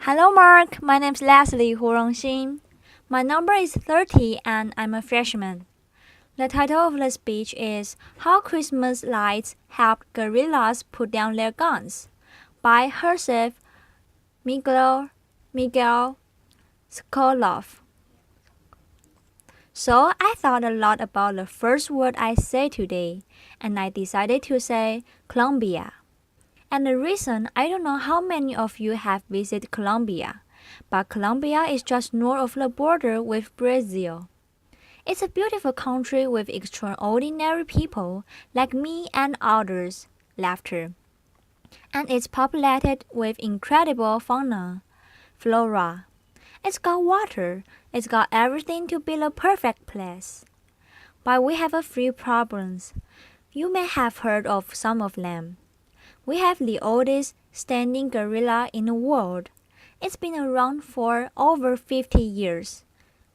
Hello, Mark. My name's Leslie Hurongxin. My number is 30 and I'm a freshman. The title of the speech is How Christmas Lights Helped Guerrillas Put Down Their Guns by herself Miguel Sokoloff. So I thought a lot about the first word I say today, and I decided to say Colombia. And the reason, I don't know how many of you have visited Colombia, but Colombia is just north of the border with Brazil. It's a beautiful country with extraordinary people like me and others, laughter. And it's populated with incredible fauna, flora. It's got water, it's got everything to be the perfect place. But we have a few problems. You may have heard of some of them. We have the oldest standing gorilla in the world. It's been around for over 50 years,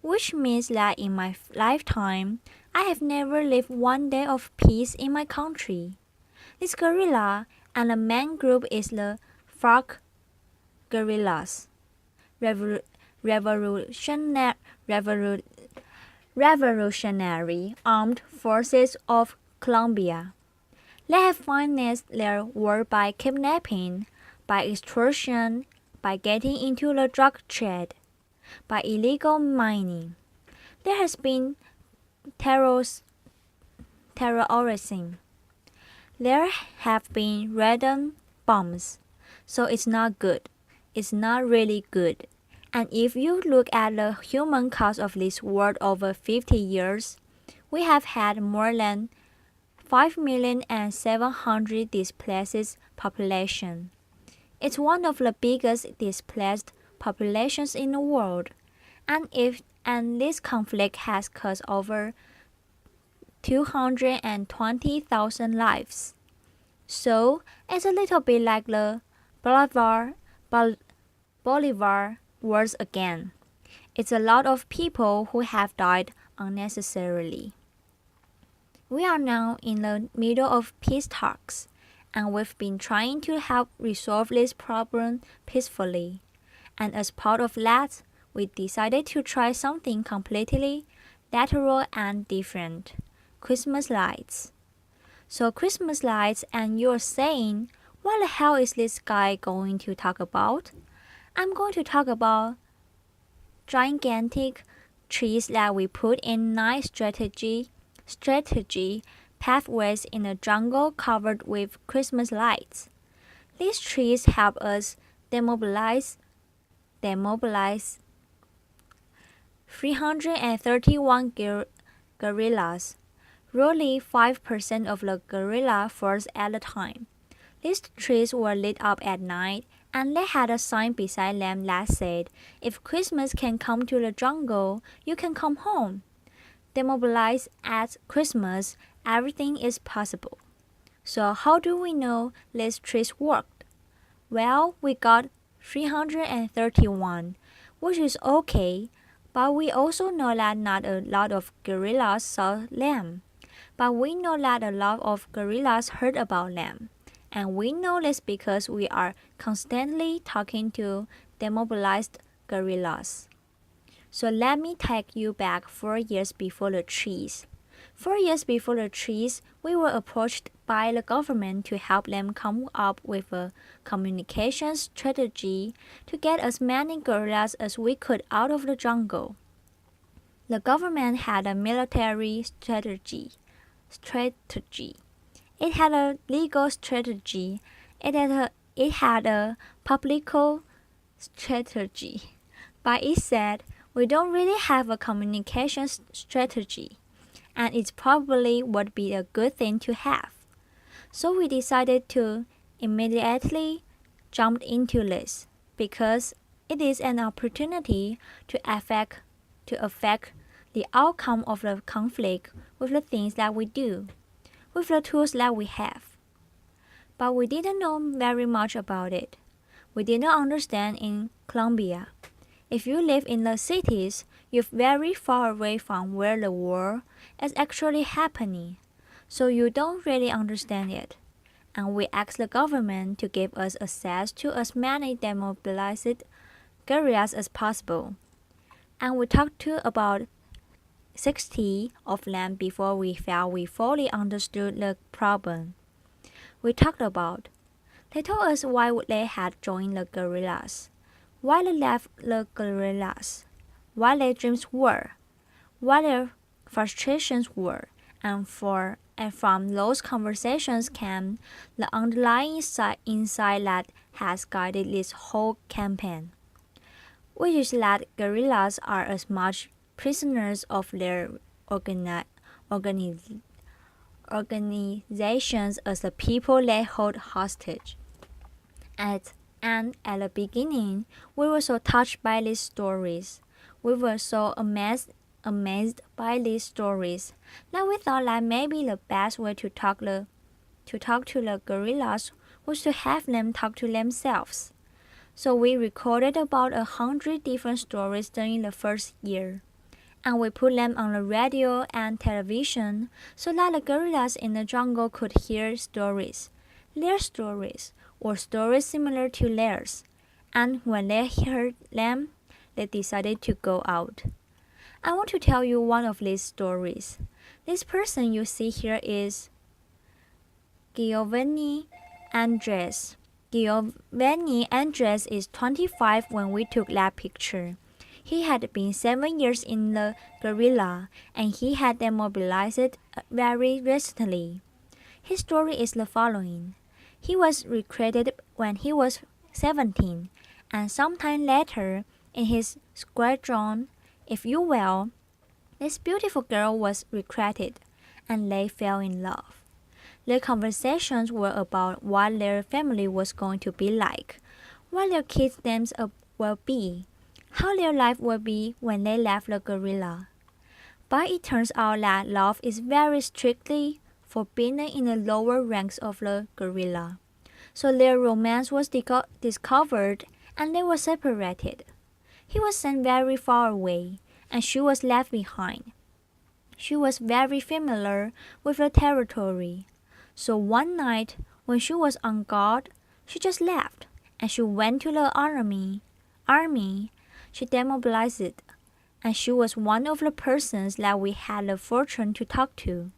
which means that in my lifetime, I have never lived one day of peace in my country. This gorilla and the main group is the FARC guerrillas, Revolutionary Armed Forces of Colombia. They have financed their war by kidnapping, by extortion, by getting into the drug trade, by illegal mining. There has been terrorism. There have been random bombs. So it's not good. It's not really good. And if you look at the human cost of this world over 50 years, we have had more than 5,700,000 displaced population. It's one of the biggest displaced populations in the world, and this conflict has cost over 220,000 lives. So it's a little bit like the Bolivar wars again. It's a lot of people who have died unnecessarily. We are now in the middle of peace talks, and we've been trying to help resolve this problem peacefully. And as part of that, we decided to try something completely lateral and different: Christmas lights. So Christmas lights, and you're saying, what the hell is this guy going to talk about? I'm going to talk about gigantic trees that we put in nice strategy pathways in the jungle covered with Christmas lights. These trees help us demobilize 331 guerrillas, roughly 5% of the guerrilla force at the time. These trees were lit up at night, and they had a sign beside them that said, "If Christmas can come to the jungle, you can come home." Demobilized at Christmas, everything is possible. So how do we know these trees worked? Well, we got 331, which is okay, but we also know that not a lot of guerrillas saw them. But we know that a lot of guerrillas heard about them. And we know this because we are constantly talking to demobilized guerrillas. So let me take you back 4 years before the trees. 4 years before the trees, we were approached by the government to help them come up with a communication strategy to get as many guerrillas as we could out of the jungle. The government had a military strategy. It had a legal strategy. It had a political strategy. But it said, we don't really have a communication strategy, and it probably would be a good thing to have. So we decided to immediately jump into this because it is an opportunity to affect the outcome of the conflict with the things that we do, with the tools that we have. But we didn't know very much about it. We didn't understand in Colombia. If you live in the cities, you're very far away from where the war is actually happening, so you don't really understand it. And we asked the government to give us access to as many demobilized gorillas as possible. And we talked to about 60 of them before we felt we fully understood the problem. We talked about. They told us why they had joined the gorillas, why they left the gorillas, what their dreams were, what their frustrations were, and from those conversations came the underlying insight that has guided this whole campaign, which is that gorillas are as much prisoners of their organizations as the people they hold hostage. At the beginning, we were so touched by these stories. We were so amazed by these stories that we thought that maybe the best way to talk to the gorillas was to have them talk to themselves. So we recorded about 100 different stories during the first year, and we put them on the radio and television so that the gorillas in the jungle could hear stories, their stories, or stories similar to theirs. And when they heard them, they decided to go out. I want to tell you one of these stories. This person you see here is Giovanni Andres. Giovanni Andres is 25 when we took that picture. He had been 7 years in the gorilla, and he had demobilized very recently. His story is the following. He was recruited when he was 17, and sometime later, in his squadron, if you will, this beautiful girl was recruited, and they fell in love. Their conversations were about what their family was going to be like, what their kids' names will be, how their life will be when they left the gorilla. But it turns out that love is very strictly forbidden in the lower ranks of the gorilla. So their romance was discovered, and they were separated. He was sent very far away, and she was left behind. She was very familiar with the territory. So one night, when she was on guard, she just left, and she went to the army. She demobilized, and she was one of the persons that we had the fortune to talk to.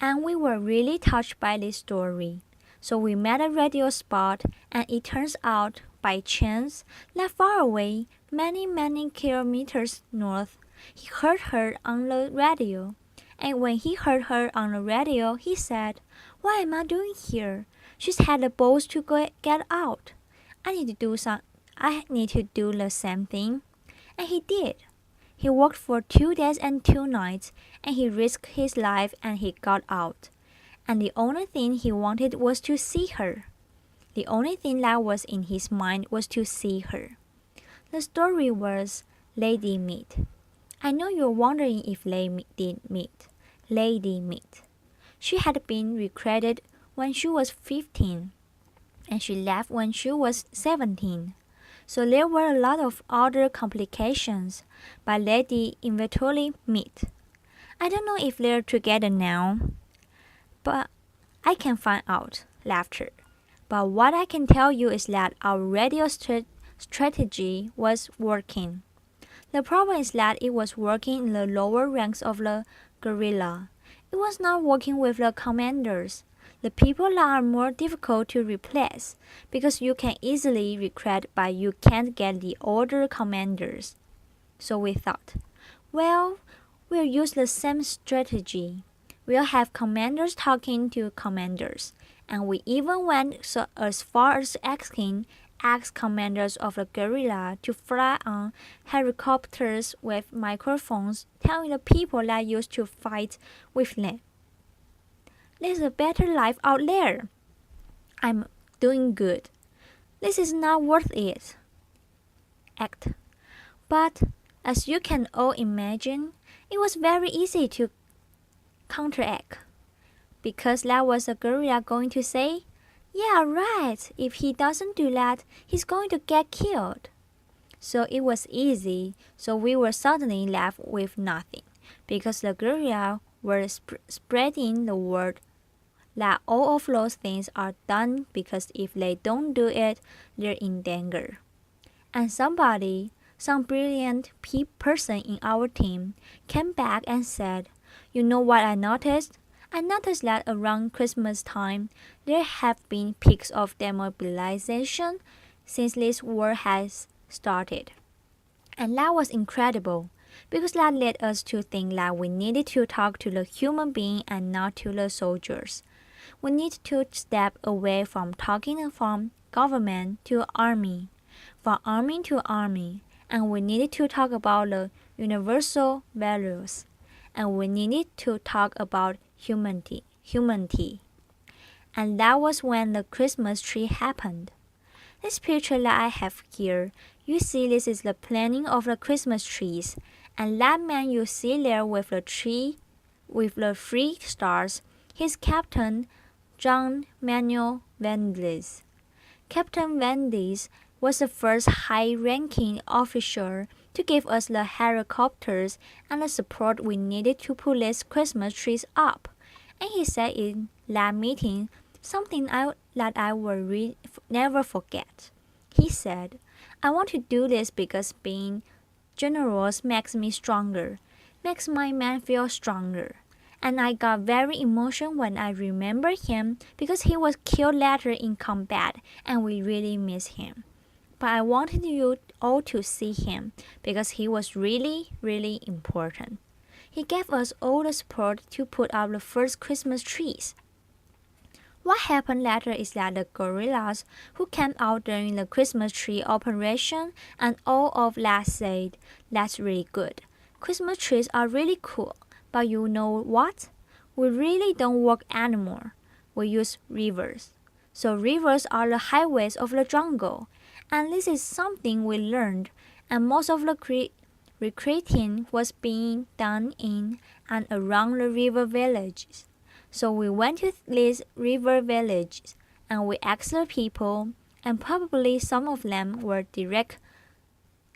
And we were really touched by this story. So we met a radio spot, and it turns out, by chance, that far away, many kilometers north, he heard her on the radio. And when he heard her on the radio, he said, "What am I doing here? She's had the balls to get out. I need to do the same thing." And he did. He worked for 2 days and 2 nights, and he risked his life, and he got out. And the only thing he wanted was to see her. The only thing that was in his mind was to see her. The story was they did meet. I know you're wondering if they did meet. They did meet. She had been recruited when she was 15, and she left when she was 17. So there were a lot of other complications, but they did eventually meet. I don't know if they're together now, but I can find out. Laughter. But what I can tell you is that our radio strategy was working. The problem is that it was working in the lower ranks of the gorilla. It was not working with the commanders, the people that are more difficult to replace, because you can easily recruit but you can't get the older commanders. So we thought, well, we'll use the same strategy. We'll have commanders talking to commanders, and we even went as far as asking ex-commanders of the guerrilla to fly on helicopters with microphones, telling the people that used to fight with them, "There's a better life out there. I'm doing good. This is not worth it." Act. But as you can all imagine, it was very easy to counteract, because that was a guerrilla going to say, "Yeah, right, if he doesn't do that, he's going to get killed." So it was easy, so we were suddenly left with nothing, because the guerrilla were spreading the word that all of those things are done because if they don't do it, they're in danger. And some brilliant person in our team, came back and said, "You know what I noticed? I noticed that around Christmas time, there have been peaks of demobilization since this war has started." And that was incredible, because that led us to think that we needed to talk to the human being and not to the soldiers. We need to step away from talking from government to army, from army to army, and we needed to talk about the universal values, and we needed to talk about humanity. And that was when the Christmas tree happened. This picture that I have here, you see this is the planting of the Christmas trees, and that man you see there with the tree, with the 3 stars, he's Captain John Manuel Vandes. Captain Vandes was the first high-ranking officer to give us the helicopters and the support we needed to put these Christmas trees up. And he said in that meeting something that I will never forget. He said, "I want to do this because being generous makes me stronger, makes my men feel stronger." And I got very emotional when I remember him because he was killed later in combat and we really miss him. But I wanted you all to see him because he was really, really important. He gave us all the support to put up the first Christmas trees. What happened later is that the guerrillas who came out during the Christmas tree operation and all of that said, "That's really good. Christmas trees are really cool, but you know what? We really don't work anymore. We use rivers. So rivers are the highways of the jungle, and this is something we learned, and most of the recreating was being done in and around the river villages. So we went to these river villages and we asked the people, and probably some of them were direct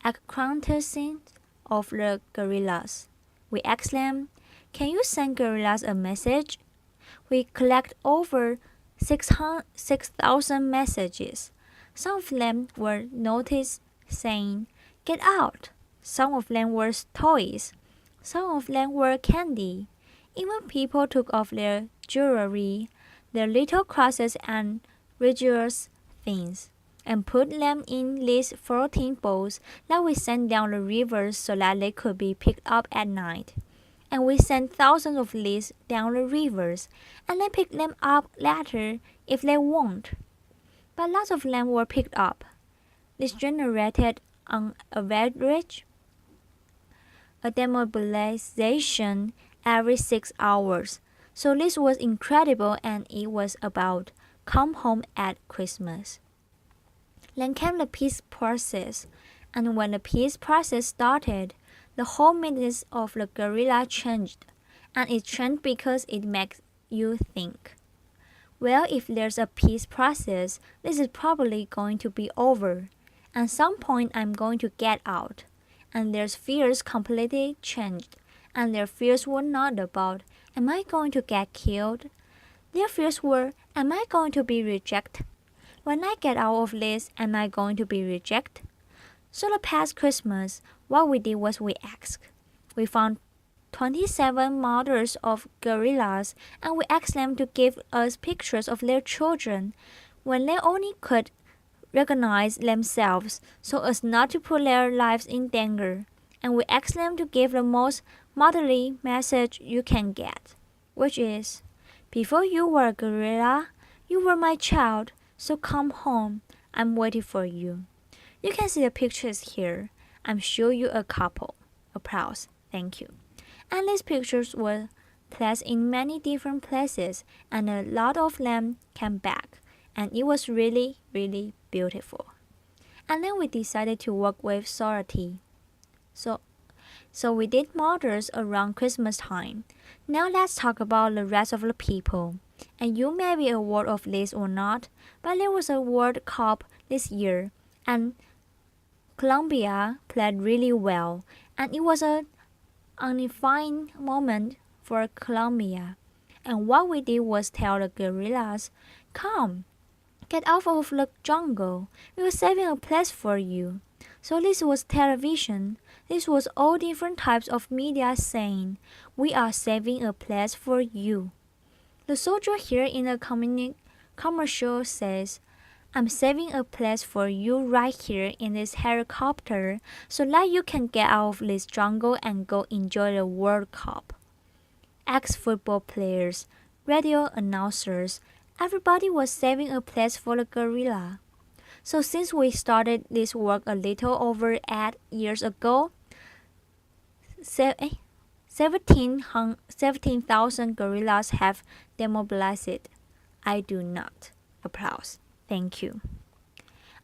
acquaintances of the guerrillas. We asked them, "Can you send guerrillas a message?" We collect over 6,000 messages. Some of them were notices saying, "Get out." Some of them were toys. Some of them were candy. Even people took off their jewelry, their little crosses and religious things, and put them in these floating boats that we sent down the rivers so that they could be picked up at night. And we sent thousands of these down the rivers, and they picked them up later if they want. But lots of them were picked up. This generated, on average, a demobilization every 6 hours. So this was incredible, and it was about come home at Christmas. Then came the peace process, and when the peace process started, the whole meaning of the guerrilla changed, and it changed because it makes you think. Well, if there's a peace process, this is probably going to be over. At some point I'm going to get out. And their fears completely changed. And their fears were not about, am I going to get killed? Their fears were, am I going to be rejected? When I get out of this, am I going to be rejected? So the past Christmas, what we did was we asked. We found 27 mothers of gorillas, and we asked them to give us pictures of their children when they only could recognize themselves so as not to put their lives in danger. And we asked them to give the most motherly message you can get, which is, before you were a gorilla, you were my child, so come home. I'm waiting for you. You can see the pictures here. I'm showing you a couple. Applause. Thank you. And these pictures were placed in many different places, and a lot of them came back, and it was really, really beautiful. And then we decided to work with sorority. So we did models around Christmas time. Now let's talk about the rest of the people. And you may be aware of this or not, but there was a World Cup this year, and Colombia played really well, and it was a unifying moment for Colombia. And what we did was tell the guerrillas, "Come, get out of the jungle. We are saving a place for you." So this was television. This was all different types of media saying, "We are saving a place for you." The soldier here in the commercial says, "I'm saving a place for you right here in this helicopter so that you can get out of this jungle and go enjoy the World Cup." Ex-football players, radio announcers, everybody was saving a place for the gorilla. So since we started this work a little over 8 years ago, 17,000 gorillas have demobilized. I do not. Applause. Thank you.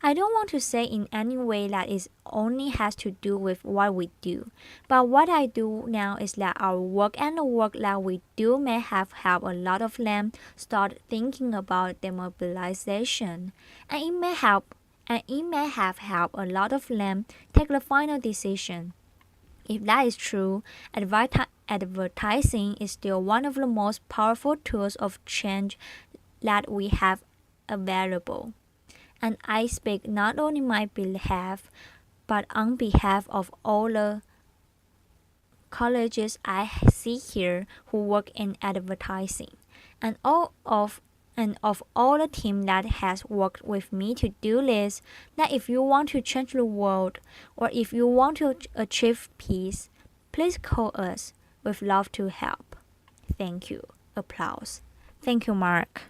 I don't want to say in any way that it only has to do with what we do, but what I do now is that our work and the work that we do may have helped a lot of them start thinking about demobilization, and it may have helped a lot of them take the final decision. If that is true, advertising is still one of the most powerful tools of change that we have available. And I speak not only my behalf, but on behalf of all the colleges I see here who work in advertising, and of all the team that has worked with me to do this, that if you want to change the world, or if you want to achieve peace, please call us. We'd love to help. Thank you. Applause. Thank you, Mark.